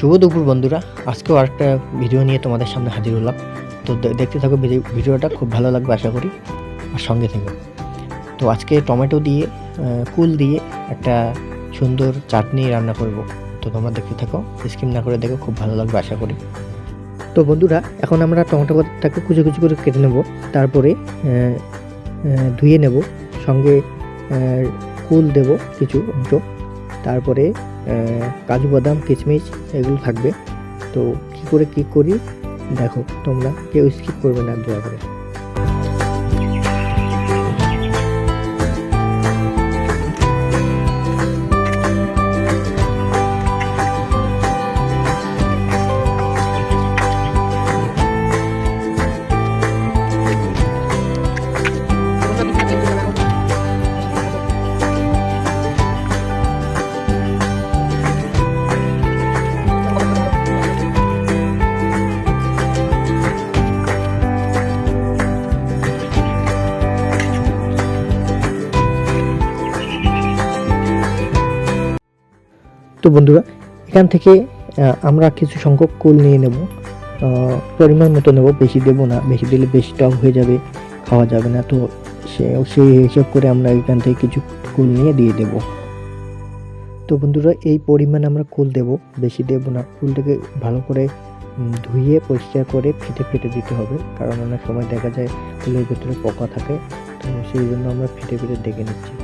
শুভ দুপুর বন্ধুরা, আজকেও আরেকটা ভিডিও নিয়ে তোমাদের সামনে হাজির হলাম। তো দেখতে থাকো ভিডিওটা, খুব ভালো লাগবে আশা করি, আর সঙ্গে থেকো। তো আজকে টমেটো দিয়ে কুল দিয়ে একটা সুন্দর চাটনি রান্না করব। তো তোমরা দেখতে থাকো, স্কিপ না করে দেখো, খুব ভালো লাগবে আশা করি। তো বন্ধুরা, এখন আমরা টমেটোটাকে কুচি কুচি করে কেটে নেব, তারপরে ধুয়ে নেব, সঙ্গে কুল দেব কিছু অংশ, তারপরে কাজু বাদাম কিশমিশ এগুলো থাকবে। তো কি করে কি করি দেখো, তোমরা কেউ স্কিপ করবে না দয়া করে। তো বন্ধুরা, এখান থেকে আমরা কিছু সংখ্যক কুল নিয়ে নেব, পরিমাণ মতো নেব, বেশি দেবো না, বেশি দিলে বেশি টক হয়ে যাবে, খাওয়া যাবে না। তো সেই হিসাব করে আমরা এখান থেকে কিছু কুল নিয়ে দিয়ে দেব। তো বন্ধুরা, এই পরিমাণ আমরা কুল দেব, বেশি দেব না। কুলটাকে ভালো করে ধুয়ে পরিষ্কার করে ফেটে ফেটে দিতে হবে, কারণ অনেক সময় দেখা যায় কুলের ভেতরে পোকা থাকে। তো সেই জন্য আমরা ফেটে ফেটে দেখে নিচ্ছি।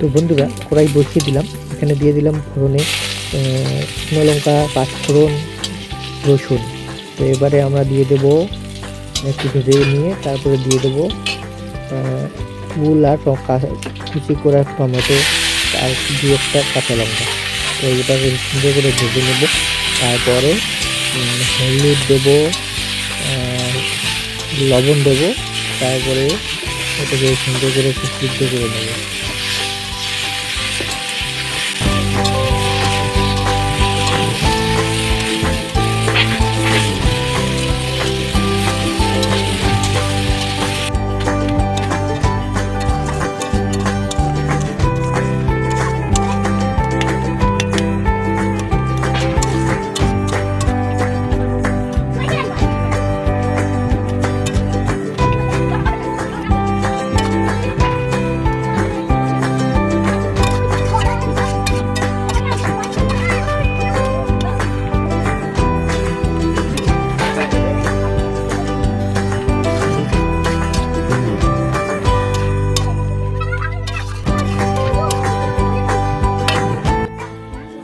তো বন্ধুরা, কড়াই বসিয়ে দিলাম, এখানে দিয়ে দিলাম ফোড়নে শুকনো লঙ্কা, পাঁচফোড়ন, রসুন। তো এবারে আমরা দিয়ে দেব একটু ভেজে নিয়ে, তারপরে দিয়ে দেবো কুল আর কুচি করা টমেটো আর দু একটা কাঁচা লঙ্কা। তো এবারে সুন্দর করে ভেজে নেব। তারপরে হলুদ দেবো, লবণ দেবো, তারপরে এটাকে সুন্দর করে একটু সিদ্ধ করে নেবো।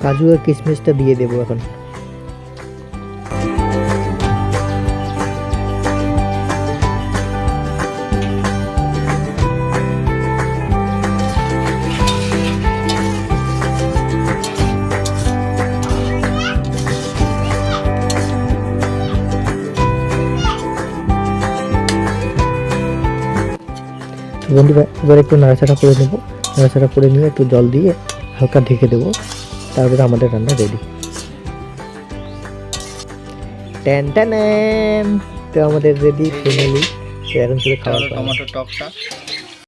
কাজু আর কিশমিশটা দিয়ে দেবো এখন। বন্ধুরা, এবার একটু নাড়াচাড়া করে নেবো, নাড়াচাড়া করে নিয়ে একটু জল দিয়ে হালকা ঢেকে দেবো, তারপরে আমাদের রান্না রেডি। ট্যান ট্যান, তো আমাদের রেডি ফাইনালি। এখন শুধু খাওয়া, টমেটো টকটা